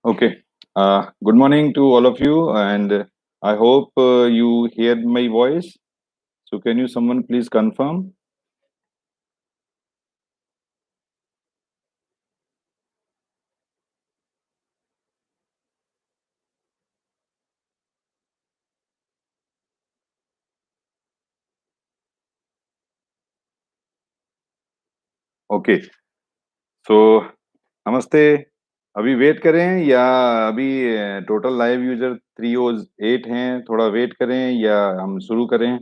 Okay. Good morning to all of you, and I hope you hear my voice. So, can you someone please confirm? Okay. So, नमस्ते. अभी wait करें या अभी total live user 308 हैं, थोड़ा wait करें या हम शुरू करें?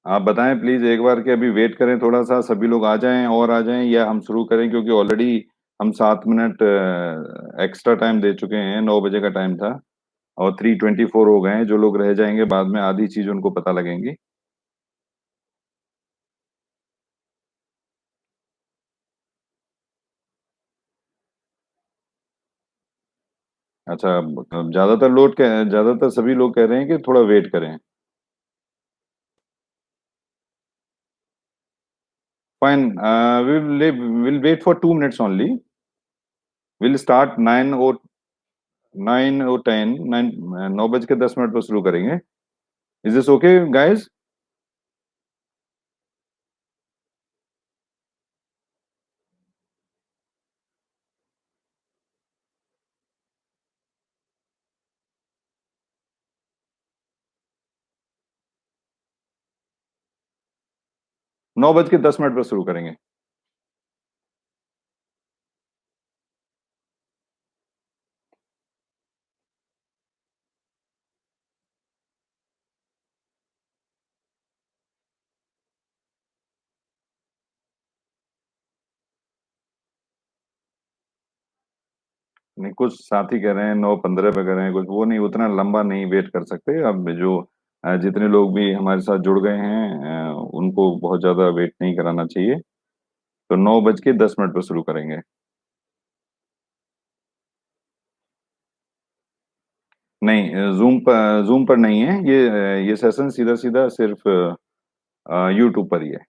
आप बताएं प्लीज एक बार कि अभी वेट करें थोड़ा सा, सभी लोग आ जाएं और आ जाएं, या हम शुरू करें, क्योंकि ऑलरेडी हम 7 मिनट एक्स्ट्रा टाइम दे चुके हैं। 9 बजे का टाइम था और 3:24 हो गए हैं। जो लोग रह जाएंगे बाद में आधी चीज उनको पता लगेंगी। अच्छा, ज्यादातर सभी लोग कह रहे हैं कि थोड़ा वेट करें। Fine, will wait for 2 minutes only. Will start 9 और 10, 9 बज के 10 मिनट पर शुरू करेंगे। Is this okay guys? 9 बज के 10 मिनट पर शुरू करेंगे। नहीं, कुछ साथी कह रहे हैं 9:15 पे कर रहे हैं, कुछ वो नहीं, उतना लंबा नहीं वेट कर सकते। अब जो जितने लोग भी हमारे साथ जुड़ गए हैं उनको बहुत ज्यादा वेट नहीं कराना चाहिए। तो 9 बज के 10 मिनट पर शुरू करेंगे। नहीं, जूम पर नहीं है ये सेशन सीधा सीधा सिर्फ यूट्यूब पर ही है।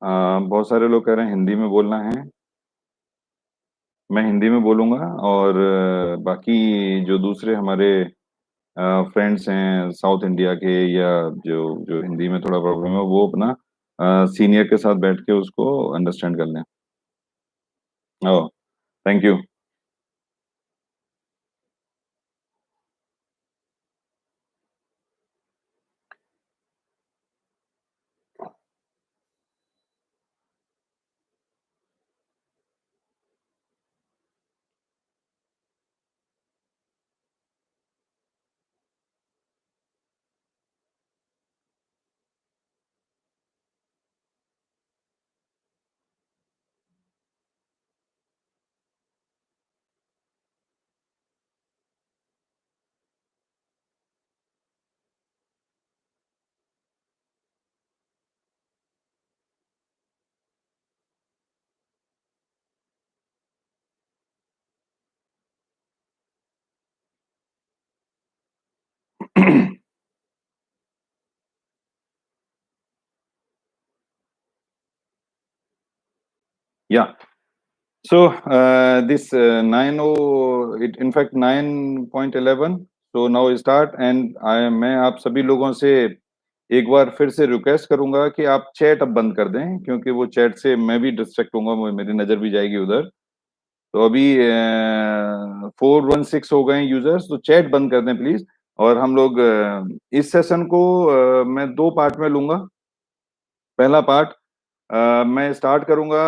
बहुत सारे लोग कह रहे हैं हिंदी में बोलना है। मैं हिंदी में बोलूंगा, और बाकी जो दूसरे हमारे फ्रेंड्स हैं साउथ इंडिया के, या जो जो हिंदी में थोड़ा प्रॉब्लम है, वो अपना सीनियर के साथ बैठ के उसको अंडरस्टैंड कर लें। ओह, थैंक यू। या So this in fact 9.11. So now start, and मैं आप सभी लोगों से एक बार फिर से रिक्वेस्ट करूंगा कि आप चैट अब बंद कर दें, क्योंकि वो चैट से मैं भी डिस्ट्रैक्ट होऊंगा, मेरी नजर भी जाएगी उधर। तो अभी 416 हो गए यूजर्स, तो चैट बंद कर दें प्लीज। और हम लोग इस सेशन को मैं दो पार्ट में लूंगा। पहला पार्ट मैं स्टार्ट करूंगा,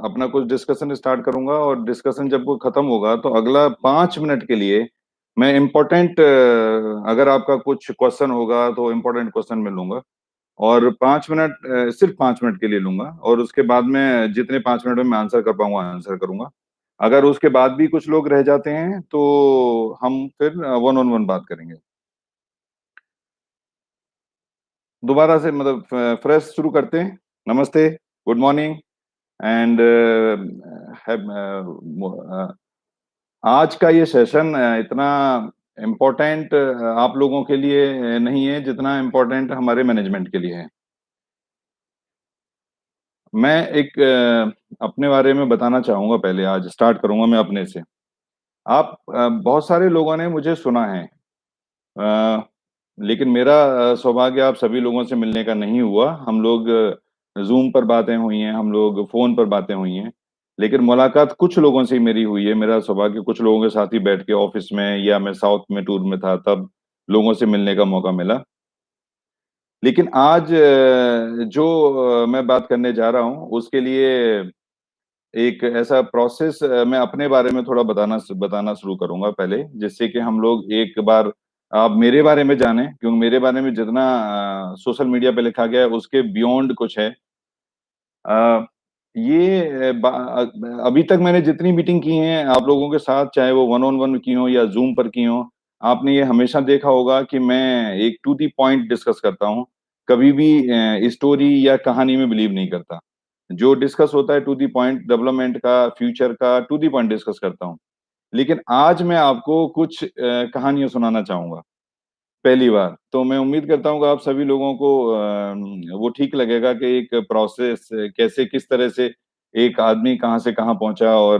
अपना कुछ डिस्कशन स्टार्ट करूंगा, और डिस्कशन जब वो खत्म होगा तो अगला 5 मिनट के लिए मैं इम्पोर्टेंट, अगर आपका कुछ क्वेश्चन होगा तो इम्पोर्टेंट क्वेश्चन मैं लूंगा। और 5 मिनट, सिर्फ 5 मिनट के लिए लूंगा, और उसके बाद में जितने 5 मिनट में मैं आंसर कर पाऊंगा आंसर करूंगा। अगर उसके बाद भी कुछ लोग रह जाते हैं तो हम फिर वन ऑन वन बात करेंगे। दोबारा से मतलब फ्रेश शुरू करते हैं। नमस्ते, गुड मॉर्निंग एंड आज का ये सेशन इतना इम्पोर्टेंट आप लोगों के लिए नहीं है जितना इम्पोर्टेंट हमारे मैनेजमेंट के लिए है। मैं एक अपने बारे में बताना चाहूंगा। पहले आज स्टार्ट करूंगा मैं अपने से। आप बहुत सारे लोगों ने मुझे सुना है, अ, लेकिन मेरा सौभाग्य आप सभी लोगों से मिलने का नहीं हुआ। हम लोग जूम पर बातें हुई हैं, हम लोग फोन पर बातें हुई हैं, लेकिन मुलाकात कुछ लोगों से ही मेरी हुई है। मेरा सौभाग्य कुछ लोगों के साथ ही बैठ के ऑफिस में, या मैं साउथ में टूर में था तब लोगों से मिलने का मौका मिला। लेकिन आज जो मैं बात करने जा रहा हूँ उसके लिए एक ऐसा प्रोसेस मैं अपने बारे में थोड़ा बताना बताना शुरू करूंगा पहले, जिससे कि हम लोग एक बार आप मेरे बारे में जाने, क्योंकि मेरे बारे में जितना सोशल मीडिया पे लिखा गया है उसके बियॉन्ड कुछ है। अ, ये अभी तक मैंने जितनी मीटिंग की हैं आप लोगों के साथ, चाहे वो वन ऑन वन की हो या जूम पर की हो, आपने ये हमेशा देखा होगा कि मैं एक टू दी पॉइंट डिस्कस करता हूँ। कभी भी स्टोरी या कहानी में बिलीव नहीं करता। जो डिस्कस होता है टू दी पॉइंट, डेवलपमेंट का, फ्यूचर का, टू दी पॉइंट डिस्कस करता हूँ। लेकिन आज मैं आपको कुछ कहानियां सुनाना चाहूंगा पहली बार। तो मैं उम्मीद करता हूँ कि आप सभी लोगों को वो ठीक लगेगा कि एक प्रोसेस कैसे, किस तरह से एक आदमी कहाँ से कहाँ पहुंचा, और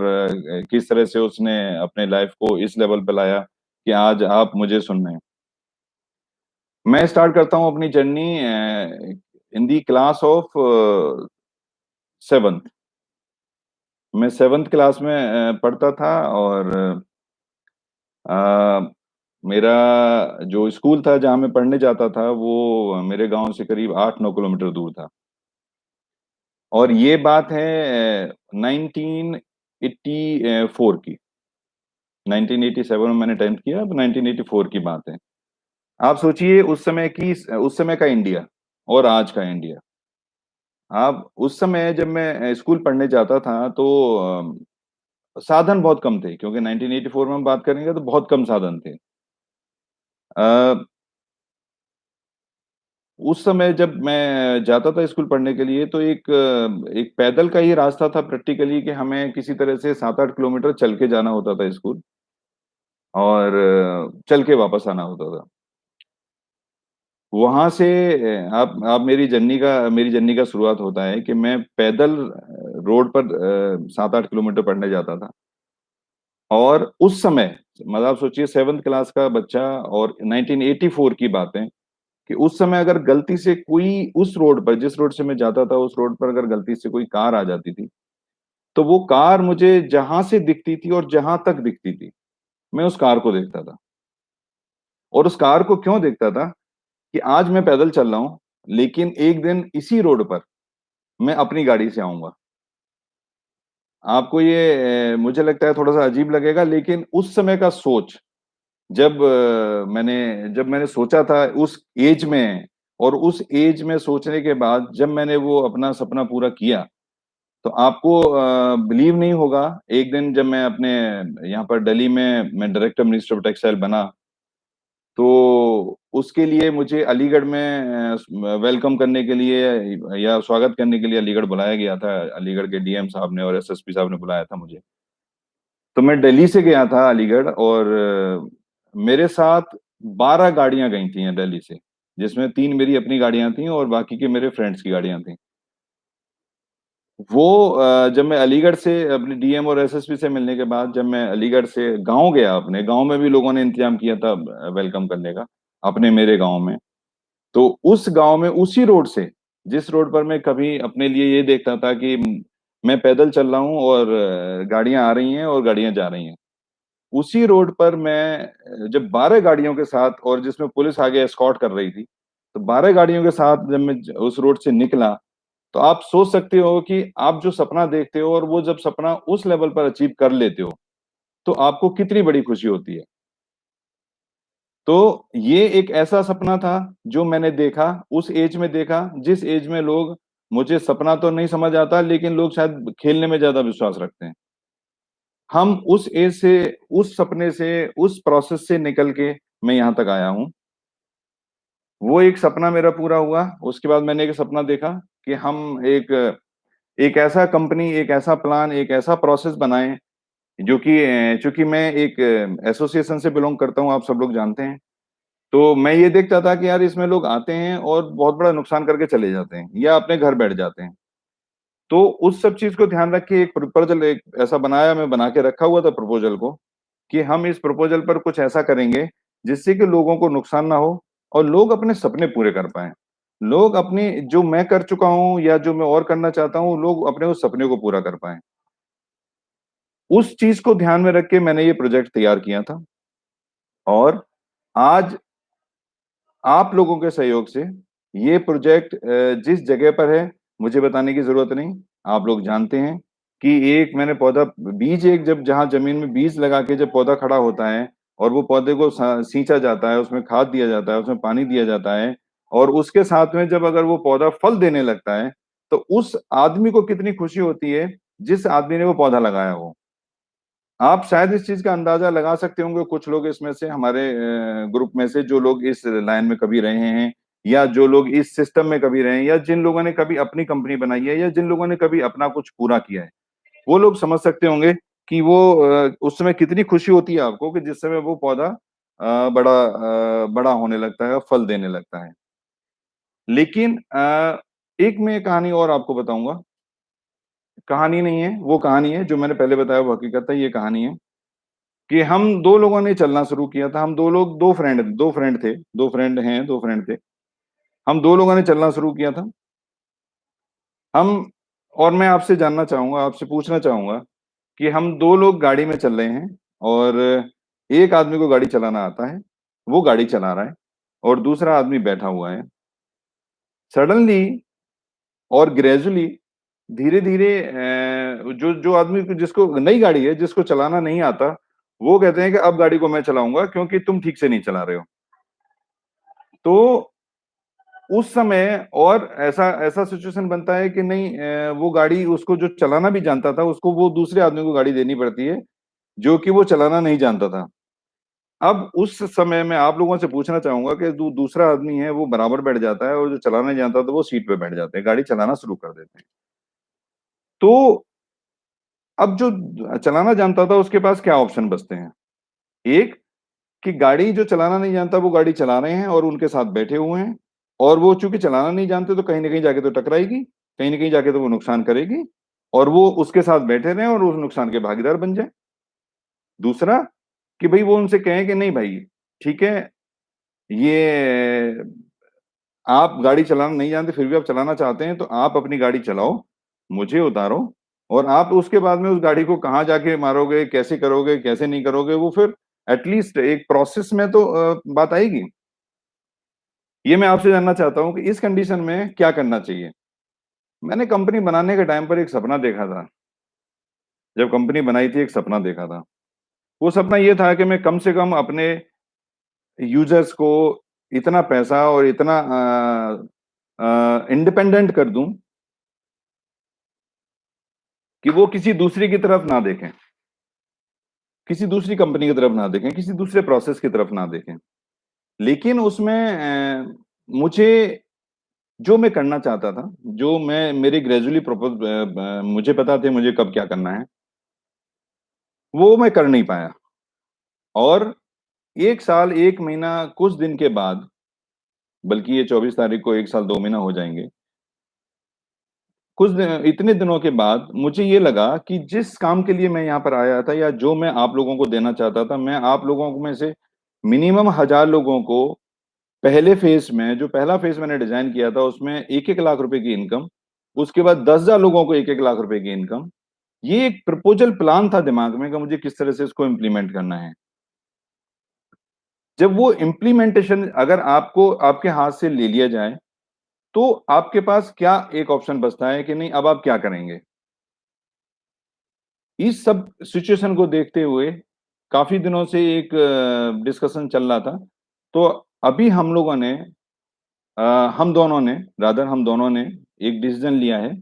किस तरह से उसने अपने लाइफ को इस लेवल पे लाया कि आज आप मुझे सुन रहे हैं। मैं स्टार्ट करता हूँ अपनी journey in the class of seventh. मैं सेवन्थ क्लास में पढ़ता था, और अ, मेरा जो स्कूल था जहाँ मैं पढ़ने जाता था वो मेरे गांव से करीब 8-9 किलोमीटर दूर था। और ये बात है 1984 की। 1987 में मैंने टेंथ किया, अब 1984 की बात है। आप सोचिए उस समय का इंडिया और आज का इंडिया। आप उस समय जब मैं स्कूल पढ़ने जाता था तो साधन बहुत कम थे, क्योंकि 1984 में हम बात करेंगे तो बहुत कम साधन थे। अ, उस समय जब मैं जाता था स्कूल पढ़ने के लिए तो एक पैदल का ही रास्ता था प्रैक्टिकली, कि हमें किसी तरह से 7-8 किलोमीटर चल के जाना होता था स्कूल, और चल के वापस आना होता था। वहां से आप मेरी जर्नी का शुरुआत होता है कि मैं पैदल रोड पर 7-8 किलोमीटर पढ़ने जाता था। और उस समय मतलब आप सोचिए सेवन्थ क्लास का बच्चा, और 1984 की बात है, कि उस समय अगर गलती से कोई उस रोड पर, जिस रोड से मैं जाता था उस रोड पर अगर गलती से कोई कार आ जाती थी, तो वो कार मुझे जहां से दिखती थी और जहां तक दिखती थी मैं उस कार को देखता था। और उस कार को क्यों देखता था? कि आज मैं पैदल चल रहा हूं, लेकिन एक दिन इसी रोड पर मैं अपनी गाड़ी से आऊंगा। आपको ये मुझे लगता है थोड़ा सा अजीब लगेगा, लेकिन उस समय का सोच, जब मैंने सोचा था उस एज में, और उस एज में सोचने के बाद जब मैंने वो अपना सपना पूरा किया, तो आपको बिलीव नहीं होगा। एक दिन जब मैं अपने यहाँ पर दिल्ली में मैं डायरेक्टर मिनिस्टर ऑफ टेक्सटाइल बना, तो उसके लिए मुझे अलीगढ़ में वेलकम करने के लिए या स्वागत करने के लिए अलीगढ़ बुलाया गया था। अलीगढ़ के डीएम साहब ने और एसएसपी साहब ने बुलाया था मुझे। तो मैं दिल्ली से गया था अलीगढ़, और मेरे साथ 12 गाड़ियां गई थी दिल्ली से, जिसमें 3 मेरी अपनी गाड़ियां थी और बाकी के मेरे फ्रेंड्स की गाड़ियां थी। वो जब मैं अलीगढ़ से अपने डीएम और एसएसपी से मिलने के बाद जब मैं अलीगढ़ से गांव गया, अपने गांव में भी लोगों ने इंतजाम किया था वेलकम करने का, अपने मेरे गांव में। तो उस गांव में उसी रोड से, जिस रोड पर मैं कभी अपने लिए ये देखता था कि मैं पैदल चल रहा हूँ और गाड़ियां आ रही हैं और गाड़ियां जा रही हैं, उसी रोड पर मैं जब 12 गाड़ियों के साथ, और जिसमें पुलिस आगे एस्कॉर्ट कर रही थी, तो 12 गाड़ियों के साथ जब मैं उस रोड से निकला, तो आप सोच सकते हो कि आप जो सपना देखते हो और वो जब सपना उस लेवल पर अचीव कर लेते हो, तो आपको कितनी बड़ी खुशी होती है। तो ये एक ऐसा सपना था जो मैंने देखा, उस एज में देखा जिस एज में लोग, मुझे सपना तो नहीं समझ आता, लेकिन लोग शायद खेलने में ज्यादा विश्वास रखते हैं। हम उस एज से, उस सपने से, उस प्रोसेस से निकल के मैं यहां तक आया हूं। वो एक सपना मेरा पूरा हुआ। उसके बाद मैंने एक सपना देखा कि हम एक एक ऐसा कंपनी, एक ऐसा प्लान, एक ऐसा प्रोसेस बनाएं जो कि चूंकि मैं एक एसोसिएशन से बिलोंग करता हूं, आप सब लोग जानते हैं। तो मैं ये देखता था कि यार इसमें लोग आते हैं और बहुत बड़ा नुकसान करके चले जाते हैं या अपने घर बैठ जाते हैं। तो उस सब चीज को ध्यान रख के एक प्रपोजल एक ऐसा बनाया, मैं बना के रखा हुआ था प्रपोजल को, कि हम इस प्रपोजल पर कुछ ऐसा करेंगे जिससे कि लोगों को नुकसान ना हो और लोग अपने सपने पूरे कर पाए। लोग अपने जो मैं कर चुका हूं या जो मैं और करना चाहता हूं, लोग अपने उस सपने को पूरा कर पाए। उस चीज को ध्यान में रख के मैंने ये प्रोजेक्ट तैयार किया था। और आज आप लोगों के सहयोग से ये प्रोजेक्ट जिस जगह पर है, मुझे बताने की जरूरत नहीं, आप लोग जानते हैं कि एक मैंने पौधा, बीज, एक जब जहां जमीन में बीज लगा के जब पौधा खड़ा होता है और वो पौधे को सींचा जाता है, उसमें खाद दिया जाता है, उसमें पानी दिया जाता है, और उसके साथ में जब अगर वो पौधा फल देने लगता है, तो उस आदमी को कितनी खुशी होती है जिस आदमी ने वो पौधा लगाया हो। आप शायद इस चीज का अंदाजा लगा सकते होंगे, कुछ लोग इसमें से हमारे ग्रुप में से जो लोग इस लाइन में कभी रहे हैं, या जो लोग इस सिस्टम में कभी रहे हैं, या जिन लोगों ने कभी अपनी कंपनी बनाई है, या जिन लोगों ने कभी अपना कुछ पूरा किया है, वो लोग समझ सकते होंगे कि वो उस समय कितनी खुशी होती है आपको कि जिस समय वो पौधा बड़ा होने लगता है, फल देने लगता है। लेकिन एक मैं कहानी और आपको बताऊंगा। कहानी नहीं है, वो कहानी है जो मैंने पहले बताया, वो हकीकत है। ये कहानी है कि हम दो लोगों ने चलना शुरू किया था। हम दो लोग, दो फ्रेंड थे, दो फ्रेंड हैं, दो फ्रेंड थे। हम दो लोगों ने चलना शुरू किया था। हम, और मैं आपसे जानना चाहूंगा, आपसे पूछना चाहूंगा कि हम दो लोग गाड़ी में चल रहे हैं और एक आदमी को गाड़ी चलाना आता है, वो गाड़ी चला रहा है, और दूसरा आदमी बैठा हुआ है। सडनली और ग्रेजुअली, धीरे धीरे जो जो आदमी जिसको नई गाड़ी है, जिसको चलाना नहीं आता, वो कहते हैं कि अब गाड़ी को मैं चलाऊंगा क्योंकि तुम ठीक से नहीं चला रहे हो। तो उस समय और ऐसा ऐसा सिचुएशन बनता है कि नहीं, वो गाड़ी उसको जो चलाना भी जानता था, उसको वो दूसरे आदमी को गाड़ी देनी पड़ती है जो कि वो चलाना नहीं जानता था। अब उस समय मैं आप लोगों से पूछना चाहूंगा कि दूसरा आदमी है वो बराबर बैठ जाता है, और जो चलाना नहीं जानता था वो सीट पे बैठ जाते हैं, गाड़ी चलाना शुरू कर देते हैं। तो अब जो चलाना जानता था उसके पास क्या ऑप्शन बचते हैं? एक, कि गाड़ी जो चलाना नहीं जानता वो गाड़ी चला रहे हैं और उनके साथ बैठे हुए हैं, और वो चूंकि चलाना नहीं जानते तो कहीं ना कहीं जाके तो टकराएगी, कहीं ना कहीं जाके तो वो नुकसान करेगी, और वो उसके साथ बैठे रहें और उस नुकसान के भागीदार बन जाए। दूसरा, कि भाई वो उनसे कहें कि नहीं भाई, ठीक है, ये आप गाड़ी चलाना नहीं जानते फिर भी आप चलाना चाहते हैं, तो आप अपनी गाड़ी चलाओ, मुझे उतारो, और आप उसके बाद में उस गाड़ी को कहाँ जाके मारोगे, कैसे करोगे, कैसे नहीं करोगे, वो फिर एटलीस्ट एक प्रोसेस में तो बात आएगी। ये मैं आपसे जानना चाहता हूँ कि इस कंडीशन में क्या करना चाहिए। मैंने कंपनी बनाने के टाइम पर एक सपना देखा था। जब कंपनी बनाई थी, एक सपना देखा था। वो सपना ये था कि मैं कम से कम अपने यूजर्स को इतना पैसा और इतना इंडिपेंडेंट कर दूं कि वो किसी दूसरे की तरफ ना देखें, किसी दूसरी कंपनी की तरफ ना देखें, किसी दूसरे प्रोसेस की तरफ ना देखें। लेकिन उसमें मुझे जो मैं करना चाहता था, जो मैं मेरे ग्रेजुअली प्रपोज, मुझे पता थे मुझे कब क्या करना है, वो मैं कर नहीं पाया। और एक साल, एक महीना, कुछ दिन के बाद, बल्कि ये 24 तारीख को एक साल 2 महीना हो जाएंगे, इतने दिनों के बाद मुझे ये लगा कि जिस काम के लिए मैं यहाँ पर आया था, या जो मैं आप लोगों को देना चाहता था, मैं आप लोगों में से मिनिमम 1,000 लोगों को पहले फेज में, जो पहला फेज मैंने डिजाइन किया था, उसमें 1-1 लाख रुपए की इनकम, उसके बाद 10,000 लोगों को 1-1 लाख रुपए की इनकम, ये एक प्रपोजल प्लान था दिमाग में कि मुझे किस तरह से इसको इम्प्लीमेंट करना है। जब वो इम्प्लीमेंटेशन अगर आपको आपके हाथ से ले लिया जाए, तो आपके पास क्या एक ऑप्शन बचता है कि नहीं, अब आप क्या करेंगे। इस सब सिचुएशन को देखते हुए काफी दिनों से एक डिस्कशन चल रहा था। तो अभी हम लोगों ने, हम दोनों ने, रादर हम दोनों ने एक डिसीजन लिया है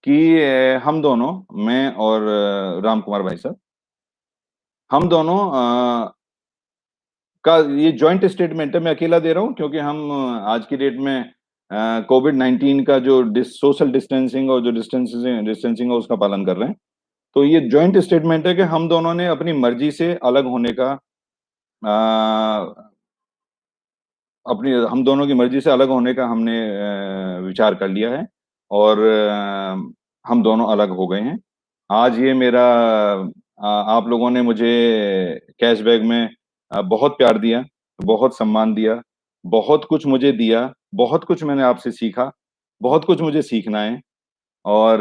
कि हम दोनों, मैं और राम कुमार भाई साहब, हम दोनों ये जॉइंट स्टेटमेंट है, मैं अकेला दे रहा हूँ क्योंकि हम आज की डेट में कोविड 19 का जो सोशल डिस्टेंसिंग और जो डिस्टेंसिंग डिस्टेंसिंग है उसका पालन कर रहे हैं। तो ये जॉइंट स्टेटमेंट है कि हम दोनों ने अपनी मर्जी से अलग होने का अपनी हम दोनों की मर्जी से अलग होने का हमने विचार कर लिया है, और हम दोनों अलग हो गए हैं। आज ये मेरा आप लोगों ने मुझे कैशबैक में बहुत प्यार दिया, बहुत सम्मान दिया, बहुत कुछ मुझे दिया, बहुत कुछ मैंने आपसे सीखा, बहुत कुछ मुझे सीखना है। और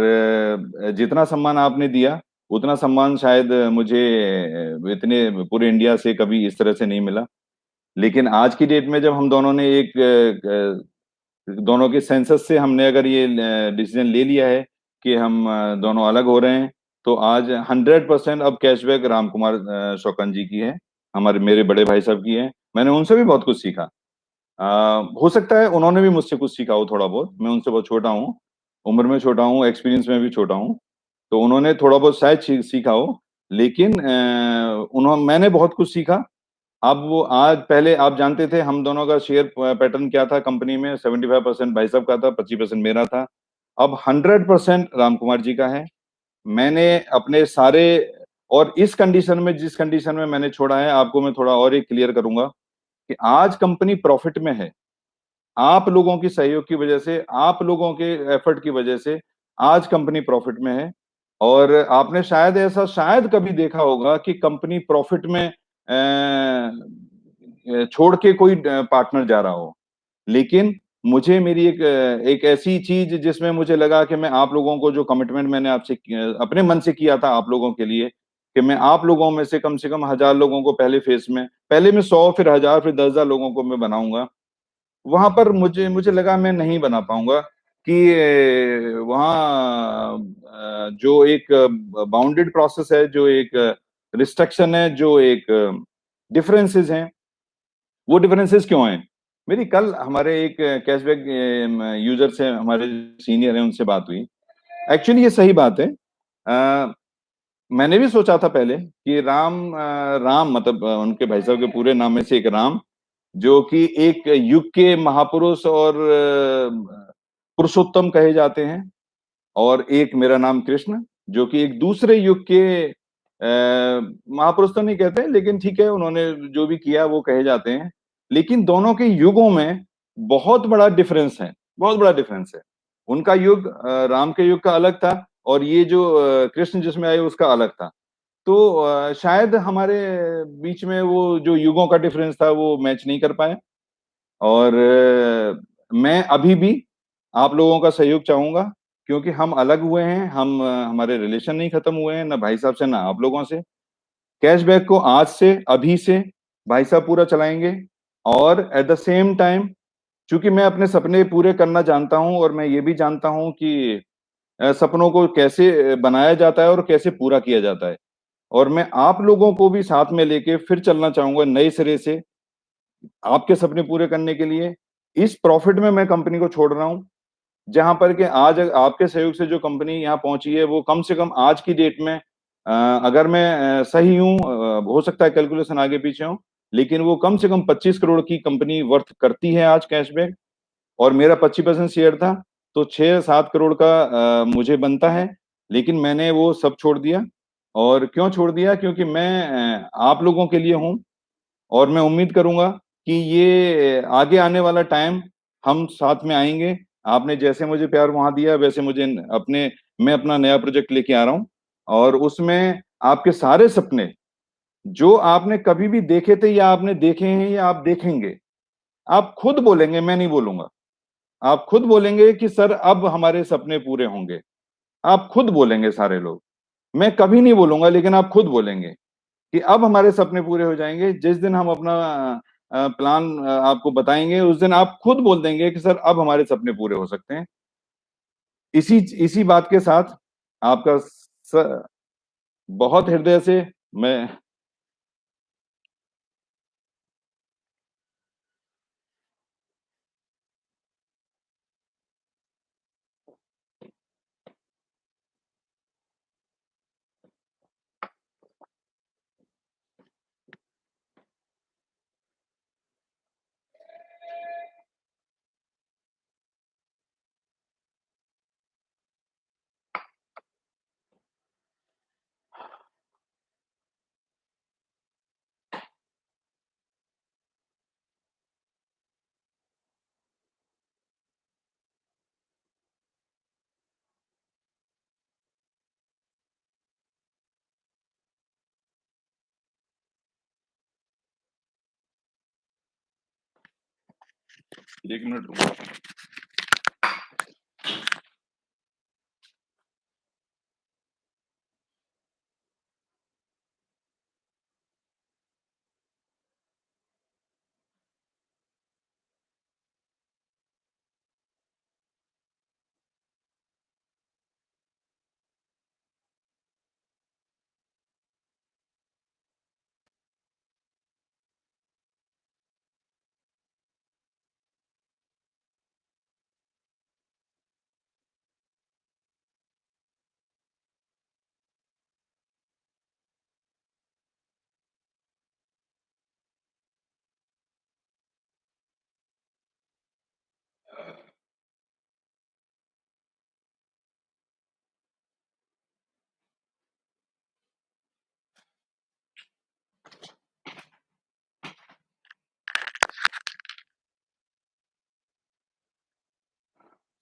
जितना सम्मान आपने दिया उतना सम्मान शायद मुझे इतने पूरे इंडिया से कभी इस तरह से नहीं मिला। लेकिन आज की डेट में जब हम दोनों ने एक दोनों के सेंसस से हमने अगर ये डिसीजन ले लिया है कि हम दोनों अलग हो रहे हैं, तो आज 100% अब कैशबैक राम कुमार शौकन जी की है, हमारे मेरे बड़े भाई साहब की है। मैंने उनसे भी बहुत कुछ सीखा। हो सकता है उन्होंने भी मुझसे कुछ सीखा हो थोड़ा बहुत, मैं उनसे बहुत छोटा हूँ, उम्र में छोटा हूँ, एक्सपीरियंस में भी छोटा हूँ, तो उन्होंने थोड़ा बहुत शायद सीखा हो। लेकिन उन्होंने मैंने बहुत कुछ सीखा। अब वो आज पहले आप जानते थे हम दोनों का शेयर पैटर्न क्या था कंपनी में, 75% भाई साहब का था, 25% मेरा था। अब 100% राम कुमार जी का है। मैंने अपने सारे, और इस कंडीशन में, जिस कंडीशन में मैंने छोड़ा है, आपको मैं थोड़ा और एक क्लियर करूंगा कि आज कंपनी प्रॉफिट में है। आप लोगों की सहयोग की वजह से, आप लोगों के एफर्ट की वजह से आज कंपनी प्रॉफिट में है। और आपने शायद ऐसा शायद कभी देखा होगा कि कंपनी प्रॉफिट में छोड़ के कोई पार्टनर जा रहा हो। लेकिन मुझे मेरी एक ऐसी चीज जिसमें मुझे लगा कि मैं आप लोगों को जो कमिटमेंट मैंने आपसे अपने मन से किया था आप लोगों के लिए, कि मैं आप लोगों में से कम 1,000 लोगों को पहले फेज में, पहले मैं 100, फिर 1,000, फिर 10,000 लोगों को मैं बनाऊंगा। वहां पर मुझे मुझे लगा मैं नहीं बना पाऊंगा कि वहाँ जो एक बाउंडेड प्रोसेस है, जो एक रिस्ट्रिक्शन है, जो एक डिफरेंसेस हैं, वो डिफरेंसेस क्यों हैं? मेरी कल हमारे एक कैशबैक यूजर से, हमारे सीनियर हैं, उनसे बात हुई। एक्चुअली ये सही बात है। अ, मैंने भी सोचा था पहले कि राम मतलब उनके भाई साहब के पूरे नाम में से एक राम, जो कि एक युग के महापुरुष और पुरुषोत्तम कहे जाते हैं, और एक मेरा नाम कृष्ण, जो कि एक दूसरे युग के महापुरुष तो नहीं कहते हैं, लेकिन ठीक है, उन्होंने जो भी किया वो कहे जाते हैं। लेकिन दोनों के युगों में बहुत बड़ा डिफरेंस है, बहुत बड़ा डिफरेंस है। उनका युग राम के युग का अलग था, और ये जो कृष्ण जिसमें आए उसका अलग था। तो शायद हमारे बीच में वो जो युगों का डिफरेंस था वो मैच नहीं कर पाए। और मैं अभी भी आप लोगों का सहयोग चाहूंगा, क्योंकि हम अलग हुए हैं, हम हमारे रिलेशन नहीं खत्म हुए हैं, ना भाई साहब से ना आप लोगों से। कैशबैक को आज से, अभी से भाई साहब पूरा चलाएंगे। और एट द सेम टाइम, चूंकि मैं अपने सपने पूरे करना जानता हूं, और मैं ये भी जानता हूं कि सपनों को कैसे बनाया जाता है और कैसे पूरा किया जाता है, और मैं आप लोगों को भी साथ में लेके फिर चलना चाहूंगा नए सिरे से आपके सपने पूरे करने के लिए। इस प्रॉफिट में मैं कंपनी को छोड़ रहा हूं, जहां पर कि आज आपके सहयोग से जो कंपनी यहाँ पहुंची है, वो कम से कम आज की डेट में अगर मैं सही हूं, हो सकता है कैलकुलेशन आगे पीछे हो, लेकिन वो कम से कम 25 करोड़ की कंपनी वर्थ करती है आज कैशबैक। और मेरा 25% शेयर था, तो 6-7 करोड़ का मुझे बनता है। लेकिन मैंने वो सब छोड़ दिया। और क्यों छोड़ दिया? क्योंकि मैं आप लोगों के लिए हूँ, और मैं उम्मीद करूंगा कि ये आगे आने वाला टाइम हम साथ में आएंगे। आपने जैसे मुझे प्यार वहां दिया, वैसे मुझे अपने मैं अपना नया प्रोजेक्ट लेके आ रहा हूँ, और उसमें आपके सारे सपने जो आपने कभी भी देखे थे, या आपने देखे हैं, या आप देखेंगे, आप खुद बोलेंगे, मैं नहीं बोलूंगा। आप खुद बोलेंगे कि सर अब हमारे सपने पूरे होंगे। आप खुद बोलेंगे सारे लोग, मैं कभी नहीं बोलूंगा, लेकिन आप खुद बोलेंगे कि अब हमारे सपने पूरे हो जाएंगे। जिस दिन हम अपना प्लान आपको बताएंगे, उस दिन आप खुद बोल देंगे कि सर अब हमारे सपने पूरे हो सकते हैं। इसी इसी बात के साथ आपका बहुत हृदय से मैं एक मिनट रुको।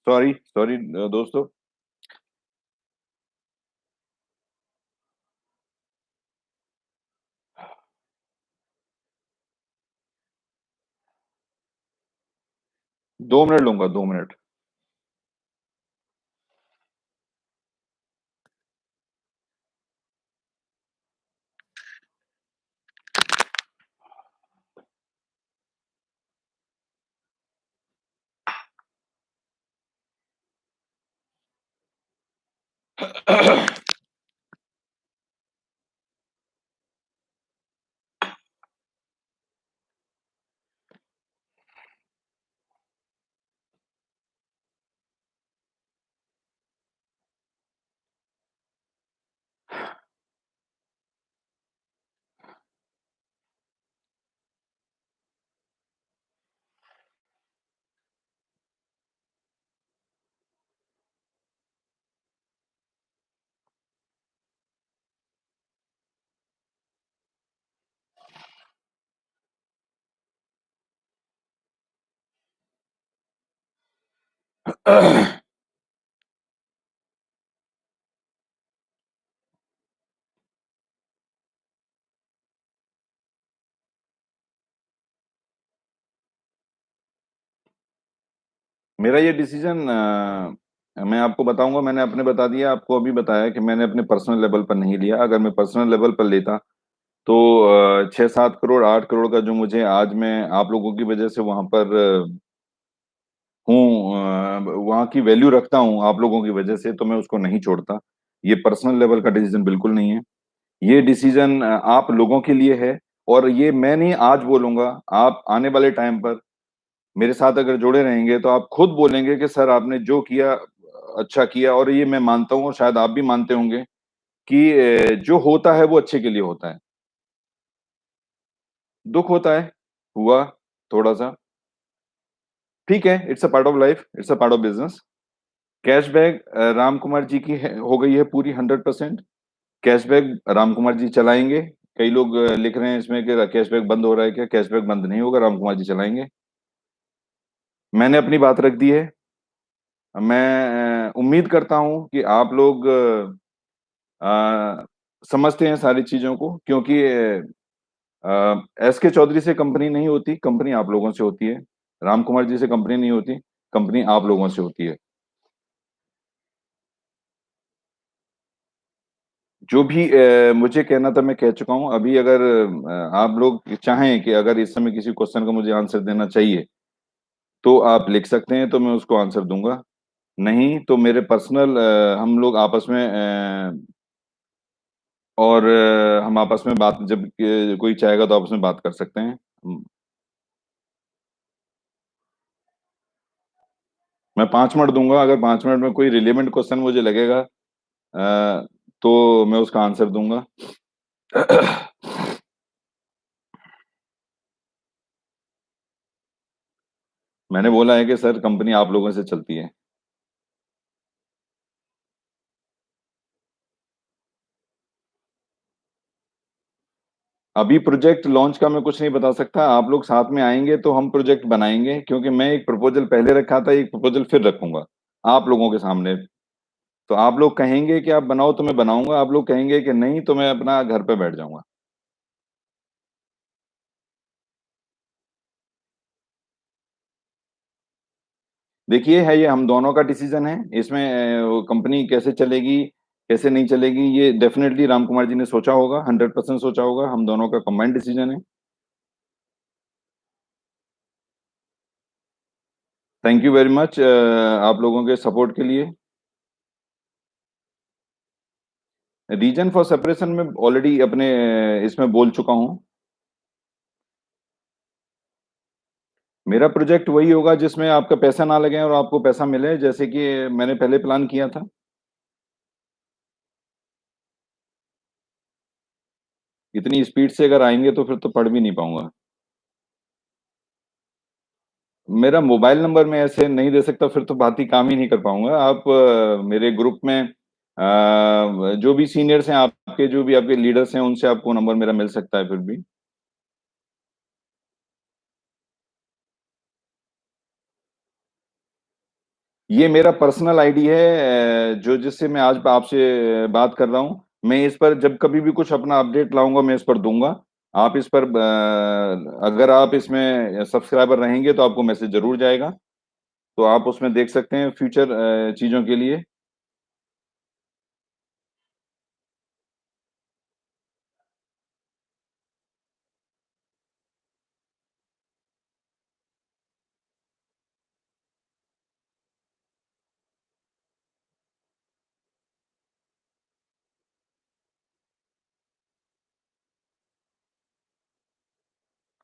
सॉरी सॉरी दोस्तों। 2 मिनट लूंगा, 2 मिनट। मेरा ये डिसीजन, मैं आपको बताऊंगा। मैंने अपने बता दिया, आपको अभी बताया कि मैंने अपने पर्सनल लेवल पर नहीं लिया। अगर मैं पर्सनल लेवल पर लेता तो 6-7 करोड़ 8 करोड़ का जो मुझे आज मैं आप लोगों की वजह से वहां पर हूँ, वहां की वैल्यू रखता हूँ आप लोगों की वजह से, तो मैं उसको नहीं छोड़ता। ये पर्सनल लेवल का डिसीजन बिल्कुल नहीं है। ये डिसीजन आप लोगों के लिए है। और ये मैं नहीं आज बोलूंगा, आप आने वाले टाइम पर मेरे साथ अगर जुड़े रहेंगे तो आप खुद बोलेंगे कि सर आपने जो किया अच्छा किया। और ये मैं मानता हूँ और शायद आप भी मानते होंगे कि जो होता है वो अच्छे के लिए होता है। दुख होता है, हुआ थोड़ा सा, ठीक है। It's a part of life, it's a part of business. Cashback Ram Kumar ji की हो गई है पूरी 100%। कैशबैक राम कुमार जी चलाएंगे। कई लोग लिख रहे हैं इसमें कि कैशबैक बंद हो रहा है क्या? कैशबैक बंद नहीं होगा, राम कुमार जी चलाएंगे। मैंने अपनी बात रख दी है। मैं उम्मीद करता हूं कि आप लोग समझते हैं सारी चीजों को, क्योंकि एस के चौधरी से कंपनी नहीं होती, कंपनी आप लोगों से होती है। राम कुमार जी से कंपनी नहीं होती, कंपनी आप लोगों से होती है। जो भी मुझे कहना था मैं कह चुका हूं। अभी अगर आप लोग चाहें कि अगर इस समय किसी क्वेश्चन का मुझे आंसर देना चाहिए तो आप लिख सकते हैं, तो मैं उसको आंसर दूंगा। नहीं तो मेरे पर्सनल हम लोग आपस में और हम आपस में बात, जब कोई चाहेगा तो आपस में बात कर सकते हैं। मैं 5 मिनट दूंगा। अगर 5 मिनट में कोई रिलेवेंट क्वेश्चन मुझे लगेगा तो मैं उसका आंसर दूंगा। मैंने बोला है कि सर कंपनी आप लोगों से चलती है। अभी प्रोजेक्ट लॉन्च का मैं कुछ नहीं बता सकता। आप लोग साथ में आएंगे तो हम प्रोजेक्ट बनाएंगे, क्योंकि मैं एक प्रपोजल पहले रखा था, एक प्रपोजल फिर रखूंगा आप लोगों के सामने। तो आप लोग कहेंगे कि आप बनाओ तो मैं बनाऊंगा, आप लोग कहेंगे कि नहीं तो मैं अपना घर पे बैठ जाऊंगा। देखिए, है ये हम दोनों का डिसीजन है इसमें। कंपनी कैसे चलेगी, कैसे नहीं चलेगी, ये डेफिनेटली राम कुमार जी ने सोचा होगा, 100% सोचा होगा। हम दोनों का कंबाइंड डिसीजन है। थैंक यू वेरी मच आप लोगों के सपोर्ट के लिए। रीजन फॉर सेपरेशन में ऑलरेडी अपने इसमें बोल चुका हूँ। मेरा प्रोजेक्ट वही होगा जिसमें आपका पैसा ना लगे और आपको पैसा मिले, जैसे कि मैंने पहले प्लान किया था। इतनी स्पीड से अगर आएंगे तो फिर तो पढ़ भी नहीं पाऊंगा। मेरा मोबाइल नंबर मैं ऐसे नहीं दे सकता, फिर तो बात ही काम ही नहीं कर पाऊंगा। आप मेरे ग्रुप में जो भी सीनियर्स हैं आपके, जो भी आपके लीडर्स हैं, उनसे आपको नंबर मेरा मिल सकता है फिर भी। ये मेरा पर्सनल आईडी है, जो जिससे मैं आज आपसे बात कर रहा हूँ। मैं इस पर जब कभी भी कुछ अपना अपडेट लाऊंगा मैं इस पर दूंगा। आप इस पर अगर आप इसमें सब्सक्राइबर रहेंगे तो आपको मैसेज जरूर जाएगा। तो आप उसमें देख सकते हैं फ्यूचर चीजों के लिए।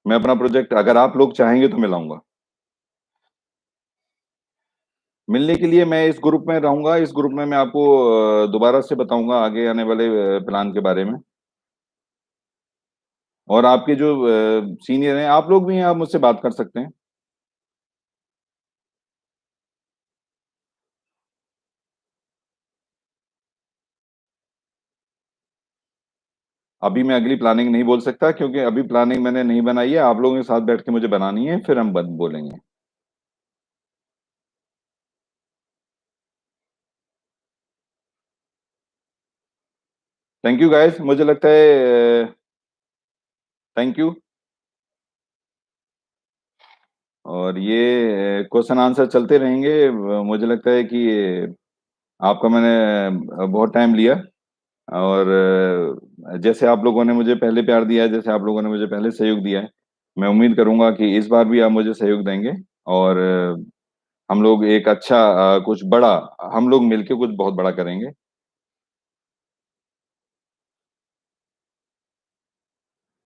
मैं अपना प्रोजेक्ट अगर आप लोग चाहेंगे तो मैं लाऊंगा। मिलने के लिए मैं इस ग्रुप में रहूंगा। इस ग्रुप में मैं आपको दोबारा से बताऊंगा आगे आने वाले प्लान के बारे में। और आपके जो सीनियर हैं, आप लोग भी हैं, आप मुझसे बात कर सकते हैं। अभी मैं अगली प्लानिंग नहीं बोल सकता, क्योंकि अभी प्लानिंग मैंने नहीं बनाई है। आप लोगों के साथ बैठ के मुझे बनानी है, फिर हम बोलेंगे। थैंक यू गाइस, मुझे लगता है। Thank you. और ये क्वेश्चन आंसर चलते रहेंगे। मुझे लगता है कि आपका मैंने बहुत टाइम लिया। और जैसे आप लोगों ने मुझे पहले प्यार दिया है, जैसे आप लोगों ने मुझे पहले सहयोग दिया है, मैं उम्मीद करूंगा कि इस बार भी आप मुझे सहयोग देंगे। और हम लोग एक अच्छा कुछ बड़ा, हम लोग मिलके कुछ बहुत बड़ा करेंगे।